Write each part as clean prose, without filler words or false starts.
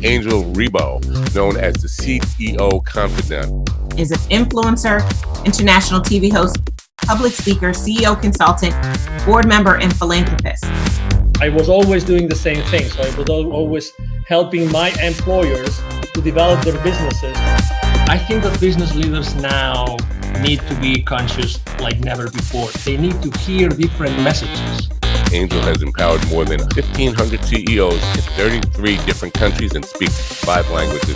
Angel Rebo, known as the CEO Confident. Is an influencer, international TV host, public speaker, CEO consultant, board member, and philanthropist. I was always doing the same thing. So I was always helping my employers to develop their businesses. I think that business leaders now need to be conscious like never before. They need to hear different messages. Angel has empowered more than 1,500 CEOs in 33 different countries and speaks 5 languages.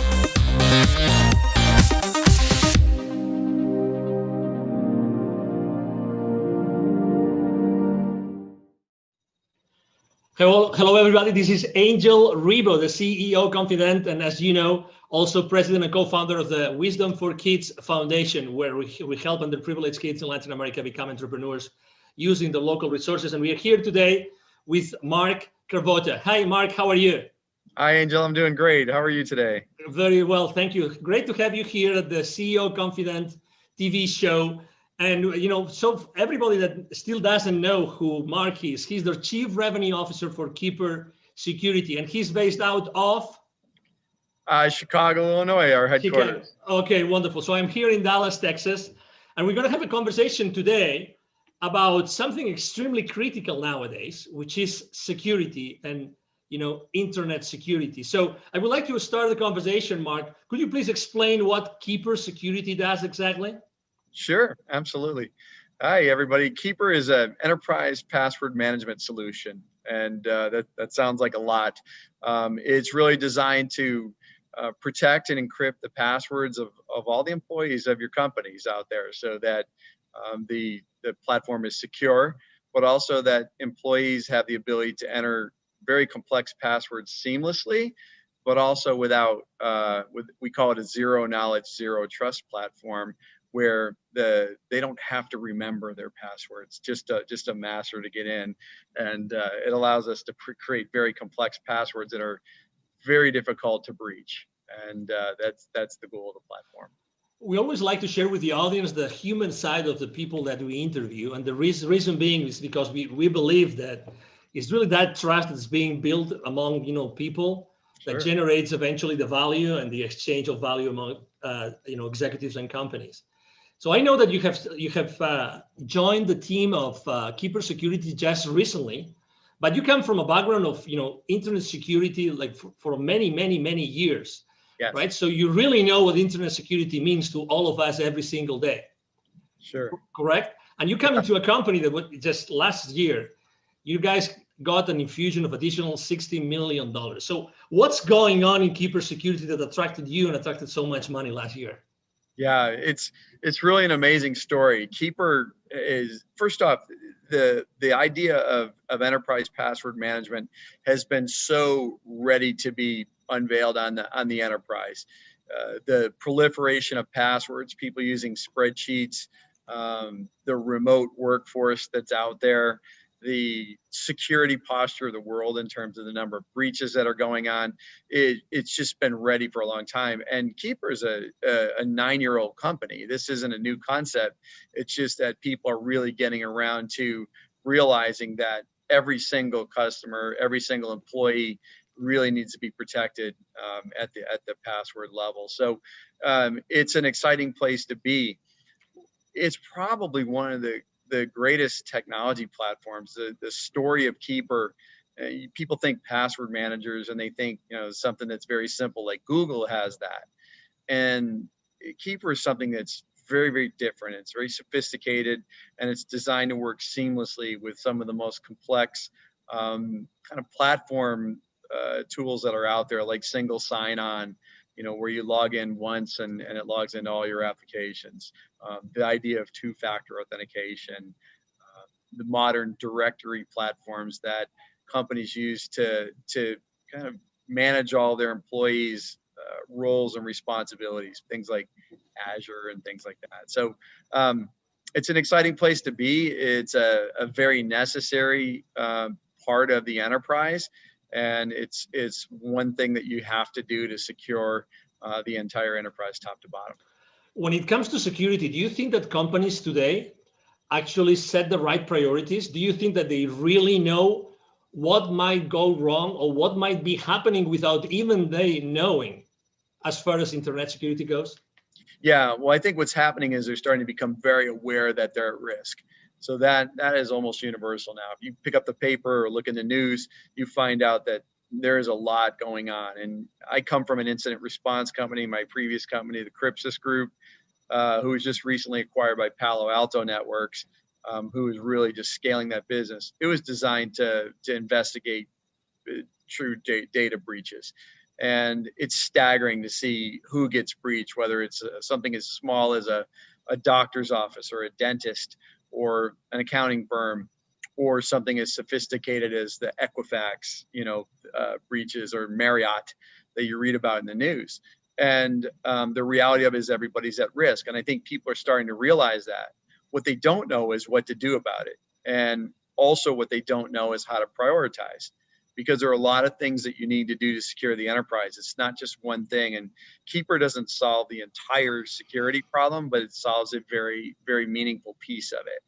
Hello, everybody. This is Angel Rebo, the CEO Confident, and as you know, also president and co-founder of the Wisdom for Kids Foundation, where we help underprivileged kids in Latin America become entrepreneurs using the local resources. And we are here today with Mark Carvota. Hi, Mark. How are you? Hi, Angel. I'm doing great. How are you today? Very well. Thank you. Great to have you here at the CEO Confident TV show. And, you know, so everybody that still doesn't know who Mark is, he's the Chief Revenue Officer for Keeper Security, and he's based out of? Chicago, Illinois, our headquarters. Chicago. Okay, wonderful. So I'm here in Dallas, Texas, and we're going to have a conversation today about something extremely critical nowadays, which is security and, you know, internet security. So I would like to start the conversation, Mark. Could you please explain what Keeper Security does exactly? Sure, absolutely. Hi, everybody. Keeper is an enterprise password management solution, and that sounds like a lot. It's really designed to protect and encrypt the passwords of all the employees of your companies out there, so that the platform is secure, but also that employees have the ability to enter very complex passwords seamlessly, but also without, we call it a zero knowledge, zero trust platform, where they don't have to remember their passwords, just a master to get in, and it allows us to create very complex passwords that are very difficult to breach, and that's the goal of the platform. We always like to share with the audience the human side of the people that we interview, and the reason being is because we believe that it's really that trust that's being built among people that Sure. generates eventually the value and the exchange of value among executives and companies. So I know that you have joined the team of Keeper Security just recently, but you come from a background of internet security like for many years, Yes. right? So you really know what internet security means to all of us every single day. Sure. Correct? And you come into a company that just last year, you guys got an infusion of additional $60 million. So what's going on in Keeper Security that attracted you and attracted so much money last year? Yeah, it's really an amazing story. Keeper is, first off, the idea of enterprise password management has been so ready to be unveiled on the enterprise. The proliferation of passwords, people using spreadsheets, the remote workforce that's out there, the security posture of the world in terms of the number of breaches that are going on, it's just been ready for a long time. And Keeper is a 9-year-old company. This isn't a new concept. It's just that people are really getting around to realizing that every single customer, every single employee really needs to be protected at the password level. So it's an exciting place to be. It's probably one of the greatest technology platforms. The story of Keeper, people think password managers and they think something that's very simple, like Google has that, and Keeper is something that's very different. It's very sophisticated, and it's designed to work seamlessly with some of the most complex kind of platform tools that are out there, like single sign-on, where you log in once and it logs into all your applications. The idea of two-factor authentication, the modern directory platforms that companies use to kind of manage all their employees' roles and responsibilities, things like Azure and things like that. So it's an exciting place to be. It's a very necessary part of the enterprise. And it's one thing that you have to do to secure the entire enterprise top to bottom. When it comes to security, do you think that companies today actually set the right priorities? Do you think that they really know what might go wrong or what might be happening without even they knowing as far as internet security goes? Yeah, well, I think what's happening is they're starting to become very aware that they're at risk. So that is almost universal now. If you pick up the paper or look in the news, you find out that there is a lot going on. And I come from an incident response company, my previous company, the Crypsis Group, who was just recently acquired by Palo Alto Networks, who is really just scaling that business. It was designed to investigate true data breaches. And it's staggering to see who gets breached, whether it's something as small as a doctor's office or a dentist or an accounting firm, or something as sophisticated as the Equifax, breaches, or Marriott that you read about in the news. And the reality of it is everybody's at risk. And I think people are starting to realize that. What they don't know is what to do about it. And also what they don't know is how to prioritize, because there are a lot of things that you need to do to secure the enterprise. It's not just one thing. And Keeper doesn't solve the entire security problem, but it solves a very, very meaningful piece of it.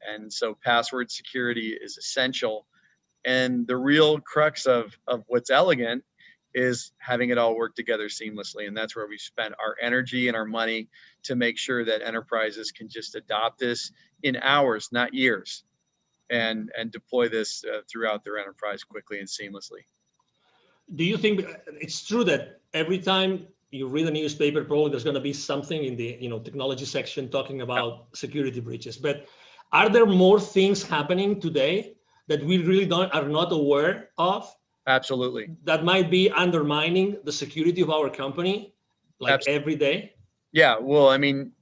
And so password security is essential. And the real crux of what's elegant is having it all work together seamlessly. And that's where we spent our energy and our money to make sure that enterprises can just adopt this in hours, not years, and deploy this throughout their enterprise quickly and seamlessly. Do you think it's true that every time you read a newspaper, probably there's going to be something in the technology section talking about security breaches? But are there more things happening today that we really are not aware of? Absolutely. That might be undermining the security of our company, like Absolutely. every day? Yeah, well, I mean,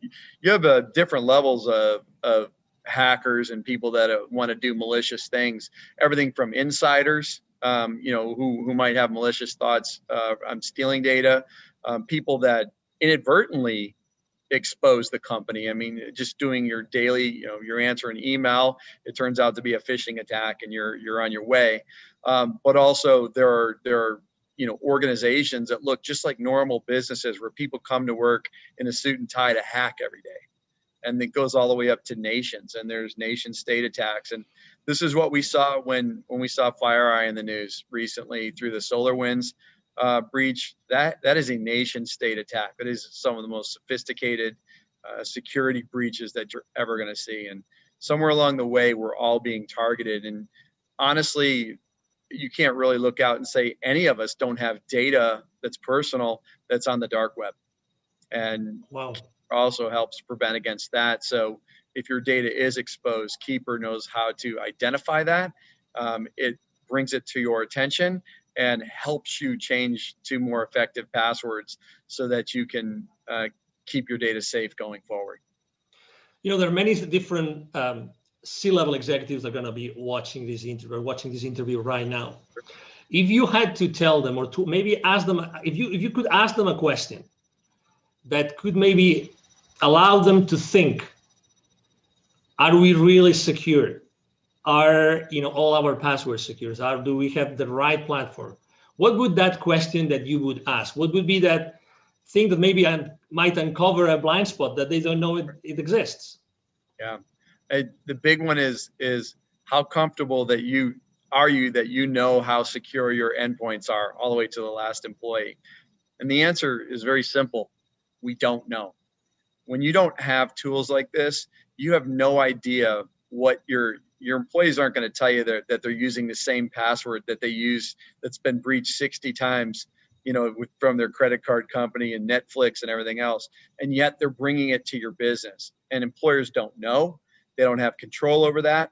you have different levels of hackers and people that want to do malicious things. Everything from insiders, who might have malicious thoughts on stealing data, people that inadvertently expose the company. I mean, just doing your daily, you're answering email, it turns out to be a phishing attack, and you're on your way. But also there are organizations that look just like normal businesses, where people come to work in a suit and tie to hack every day. And it goes all the way up to nations, and there's nation state attacks. And this is what we saw when we saw FireEye in the news recently through the SolarWinds breach. That is a nation state attack. That is some of the most sophisticated security breaches that you're ever going to see. And somewhere along the way, we're all being targeted. And honestly, you can't really look out and say any of us don't have data that's personal that's on the dark web. And wow, also helps prevent against that. So if your data is exposed, Keeper knows how to identify that. It brings it to your attention and helps you change to more effective passwords so that you can keep your data safe going forward. There are many different C-level executives that are going to be watching this interview right now. If you had to tell them, or to maybe ask them, if you could ask them a question that could maybe allow them to think, are we really secure? Are all our passwords secure? Do we have the right platform? What would that question that you would ask? What would be that thing that maybe might uncover a blind spot that they don't know it exists? Yeah, the big one is how comfortable that you know how secure your endpoints are all the way to the last employee. And the answer is very simple. We don't know. When you don't have tools like this, you have no idea what your employees aren't going to tell you that they're using the same password that they use that's been breached 60 times, from their credit card company and Netflix and everything else. And yet they're bringing it to your business, and employers don't know. They don't have control over that.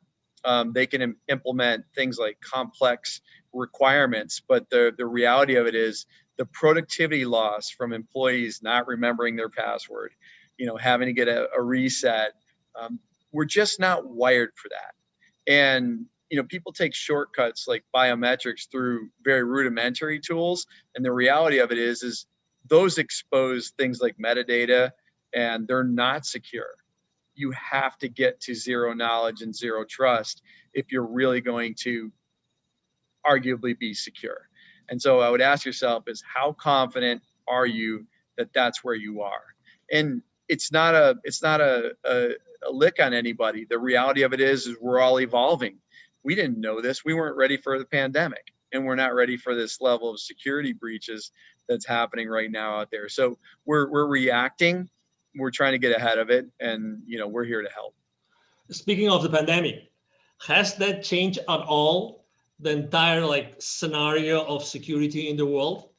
They can implement things like complex requirements, but the reality of it is the productivity loss from employees not remembering their password, having to get a reset. We're just not wired for that. And, people take shortcuts like biometrics through very rudimentary tools. And the reality of it is those expose things like metadata, and they're not secure. You have to get to zero knowledge and zero trust if you're really going to arguably be secure. And so I would ask yourself is, how confident are you that that's where you are? And it's not a lick on anybody. The reality of it is we're all evolving. we didn't know this. We weren't ready for the pandemic, and we're not ready for this level of security breaches that's happening right now out there. So we're reacting. We're trying to get ahead of it, and we're here to help. Speaking of the pandemic, has that changed at all the entire scenario of security in the world?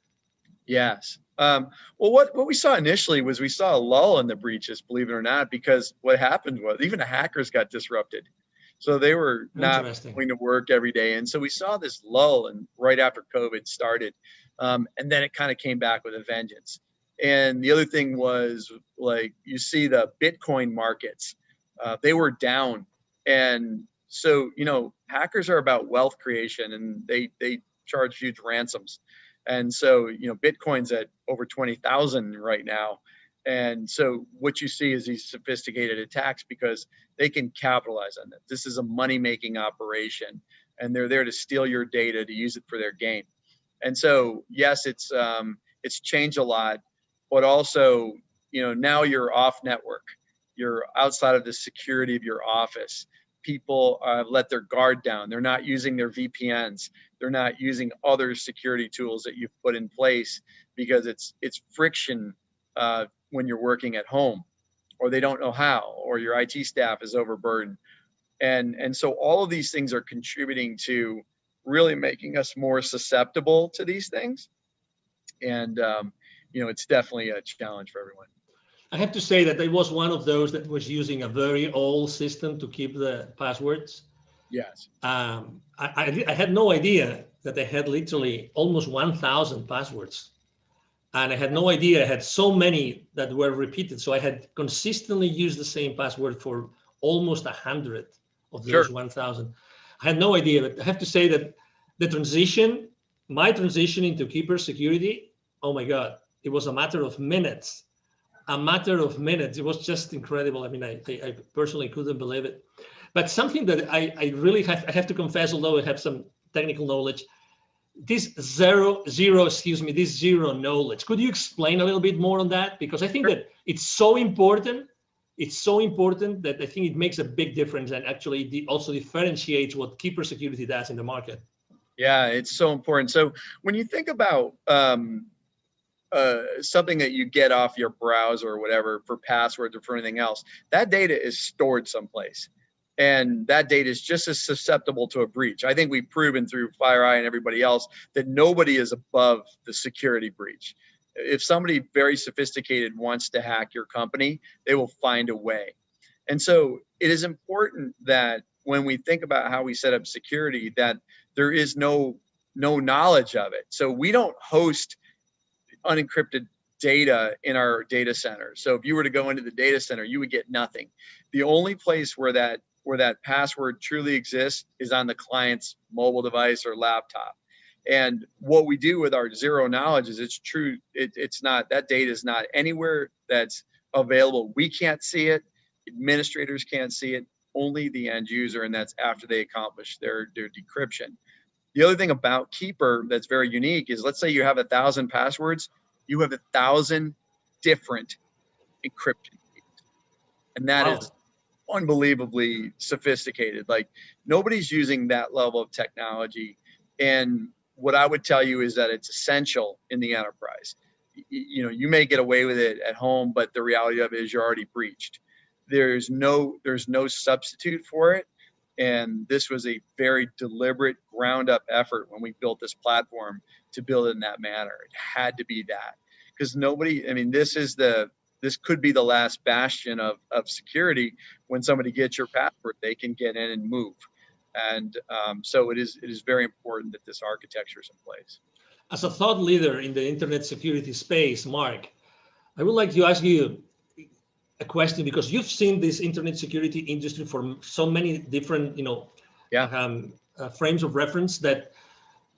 Yes. Well, what we saw initially was we saw a lull in the breaches, believe it or not, because what happened was even the hackers got disrupted. So they were not going to work every day. And so we saw this lull right after COVID started. And then it kind of came back with a vengeance. And the other thing was, you see the Bitcoin markets, they were down. And so, hackers are about wealth creation, and they charge huge ransoms. And so, Bitcoin's at over 20,000 right now. And so what you see is these sophisticated attacks because they can capitalize on it. This is a money-making operation, and they're there to steal your data to use it for their gain. And so, yes, it's changed a lot, but also, now you're off network. You're outside of the security of your office. People let their guard down. They're not using their VPNs. They're not using other security tools that you've put in place because it's friction when you're working at home, or they don't know how, or your IT staff is overburdened. And so all of these things are contributing to really making us more susceptible to these things. And, it's definitely a challenge for everyone. I have to say that I was one of those that was using a very old system to keep the passwords. Yes. I had no idea that I had literally almost 1,000 passwords. And I had no idea I had so many that were repeated. So I had consistently used the same password for almost 100 of those 1,000. I had no idea, but I have to say that my transition into Keeper Security, oh my God, it was a matter of minutes. It was just incredible. I mean, I personally couldn't believe it. But something that I really have to confess, although I have some technical knowledge, this zero knowledge. Could you explain a little bit more on that? Because I think that it's so important. It's so important that I think it makes a big difference and actually also differentiates what Keeper Security does in the market. Yeah, it's so important. So when you think about something that you get off your browser or whatever for passwords or for anything else, that data is stored someplace. And that data is just as susceptible to a breach. I think we've proven through FireEye and everybody else that nobody is above the security breach. If somebody very sophisticated wants to hack your company, they will find a way. And so it is important that when we think about how we set up security, that there is no knowledge of it. So we don't host unencrypted data in our data center. So if you were to go into the data center, you would get nothing. The only place where that password truly exists is on the client's mobile device or laptop. And what we do with our zero knowledge is it's true. It's not, that data is not anywhere that's available. We can't see it. Administrators can't see it, only the end user. And that's after they accomplish their decryption. The other thing about Keeper that's very unique is, let's say you have 1,000 passwords, you have 1,000 different encryption keys. And that is unbelievably sophisticated. Like, nobody's using that level of technology. And what I would tell you is that it's essential in the enterprise. You may get away with it at home, but the reality of it is you're already breached. There's no substitute for it. And this was a very deliberate ground up effort when we built this platform to build it in that manner. It had to be that, because this could be the last bastion of security. When somebody gets your password, they can get in and move. And so it is very important that this architecture is in place. As a thought leader in the internet security space, Mark, I would like to ask you a question, because you've seen this internet security industry for so many different, frames of reference. That,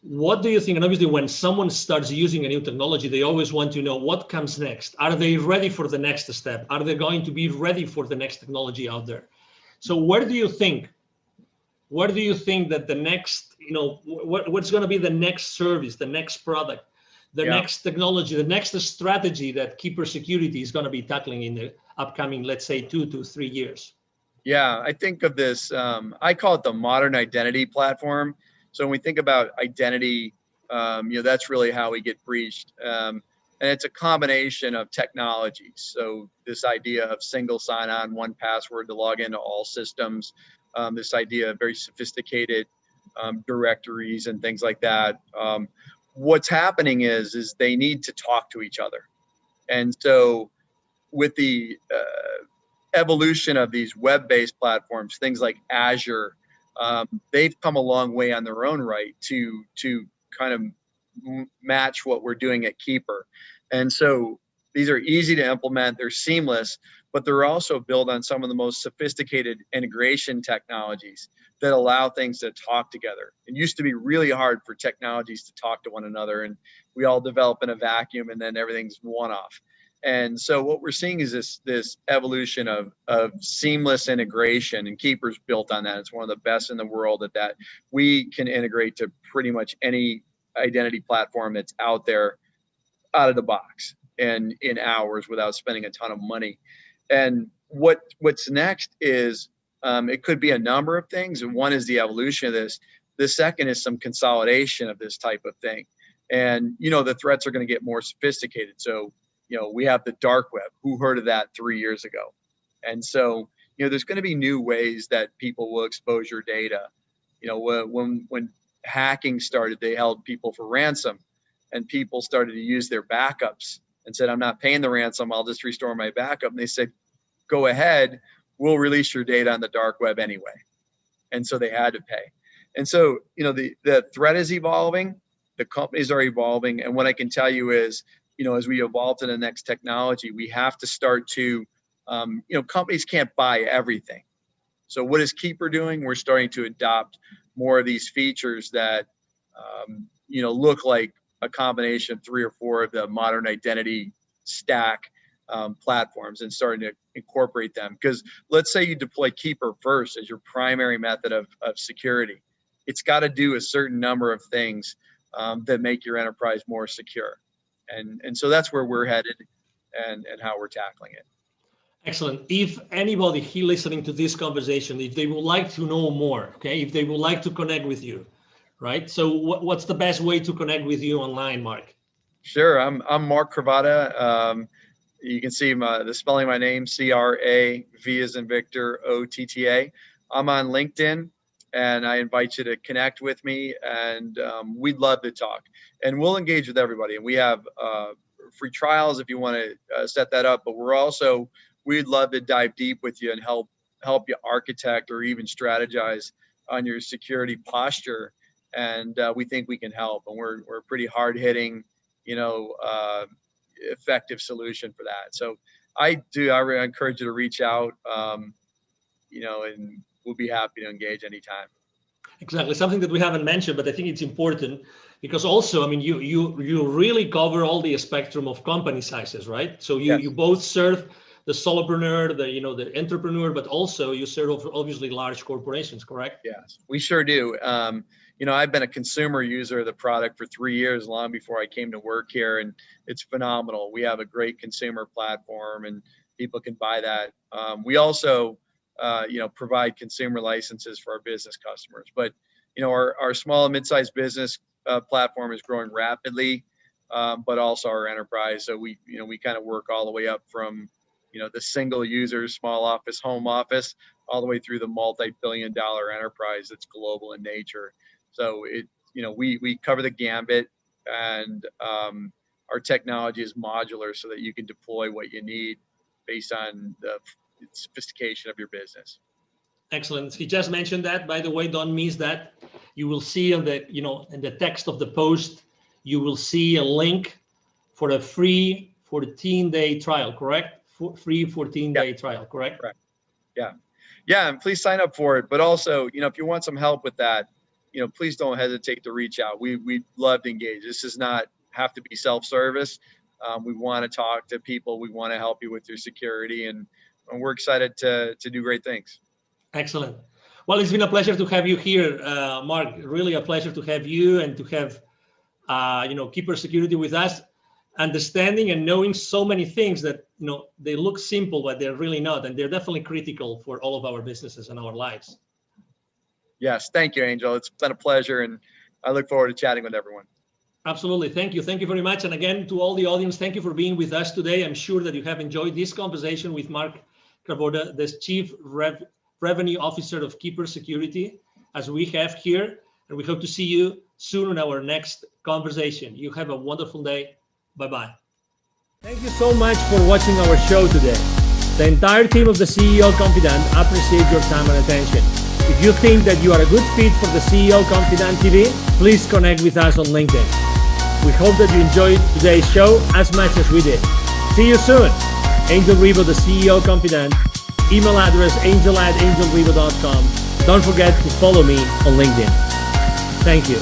what do you think? And obviously, when someone starts using a new technology, they always want to know what comes next. Are they ready for the next step? Are they going to be ready for the next technology out there? So where do you think that the next, what's going to be the next service, the next product, the next technology, the next strategy that Keeper Security is going to be tackling in the upcoming, let's say, 2 to 3 years? Yeah, I think of this, I call it the modern identity platform. So when we think about identity, that's really how we get breached. And it's a combination of technologies. So this idea of single sign-on, one password to log into all systems, this idea of very sophisticated directories and things like that. What's happening is they need to talk to each other. And so with the evolution of these web-based platforms, things like Azure, they've come a long way on their own right to kind of match what we're doing at Keeper. And so these are easy to implement, they're seamless, but they're also built on some of the most sophisticated integration technologies that allow things to talk together. It used to be really hard for technologies to talk to one another, and we all develop in a vacuum and then everything's one-off. And so what we're seeing is this evolution of seamless integration, and Keeper's built on that. It's one of the best in the world at that. We can integrate to pretty much any identity platform that's out there out of the box and in hours without spending a ton of money. And what's next is it could be a number of things. And one is the evolution of this. The second is some consolidation of this type of thing. And, the threats are going to get more sophisticated. So, we have the dark web. Who heard of that 3 years ago? And so, there's going to be new ways that people will expose your data. When hacking started, they held people for ransom, and people started to use their backups and said, I'm not paying the ransom, I'll just restore my backup. And they said, go ahead, we'll release your data on the dark web anyway. And so they had to pay. And so, the threat is evolving, the companies are evolving. And what I can tell you is, as we evolve to the next technology, we have to start to, companies can't buy everything. So what is Keeper doing? We're starting to adopt more of these features that, look like a combination of 3 or 4 of the modern identity stack platforms, and starting to incorporate them. Because let's say you deploy Keeper first as your primary method of security. It's got to do a certain number of things that make your enterprise more secure. And so that's where we're headed and how we're tackling it. Excellent. If anybody here listening to this conversation, if they would like to know more, okay, if they would like to connect with you, right? So what's the best way to connect with you online, Mark? Sure. I'm Mark Cravata. You can see the spelling of my name, C-R-A-V as in Victor, O-T-T-A. I'm on LinkedIn, and I invite you to connect with me, and we'd love to talk. And we'll engage with everybody. And we have free trials if you want to set that up. But we'd love to dive deep with you and help you architect or even strategize on your security posture. And we think we can help. And we're a pretty hard-hitting, effective solution for that. So I really encourage you to reach out, and we'll be happy to engage anytime. Exactly. Something that we haven't mentioned, but I think it's important because also, I mean, you really cover all the spectrum of company sizes, right? So you, Yes. you both serve the solopreneur, the entrepreneur, but also you serve obviously large corporations, correct? Yes, we sure do. I've been a consumer user of the product for 3 years, long before I came to work here, and it's phenomenal. We have a great consumer platform, and people can buy that. We also, provide consumer licenses for our business customers. But, our small and mid-sized business platform is growing rapidly, but also our enterprise. So we kind of work all the way up from, the single user, small office, home office, all the way through the multi-billion-dollar enterprise that's global in nature. So we cover the gambit, and our technology is modular so that you can deploy what you need based on the sophistication of your business. Excellent. He just mentioned that, by the way, don't miss that. You will see in the text of the post, you will see a link for a free 14-day trial, correct? Free 14-day trial, correct? Correct. Yeah, and please sign up for it. But also, if you want some help with that, please don't hesitate to reach out. We'd love to engage. This does not have to be self-service. We want to talk to people. We want to help you with your security, and we're excited to do great things. Excellent. Well, it's been a pleasure to have you here, Mark. Really a pleasure to have you and to have, Keeper Security with us. understanding and knowing so many things that, they look simple, but they're really not. And they're definitely critical for all of our businesses and our lives. Yes, thank you, Angel. It's been a pleasure, and I look forward to chatting with everyone. Absolutely. Thank you. Thank you very much. And again, to all the audience, thank you for being with us today. I'm sure that you have enjoyed this conversation with Mark Kraboda, the Chief Revenue Officer of Keeper Security, as we have here. And we hope to see you soon in our next conversation. You have a wonderful day. Bye-bye. Thank you so much for watching our show today. The entire team of the CEO Confidant appreciate your time and attention. If you think that you are a good fit for the CEO Confidant TV, please connect with us on LinkedIn. We hope that you enjoyed today's show as much as we did. See you soon. Angel Ribo, the CEO Confidant. Email address angel@angelribo.com. Don't forget to follow me on LinkedIn. Thank you.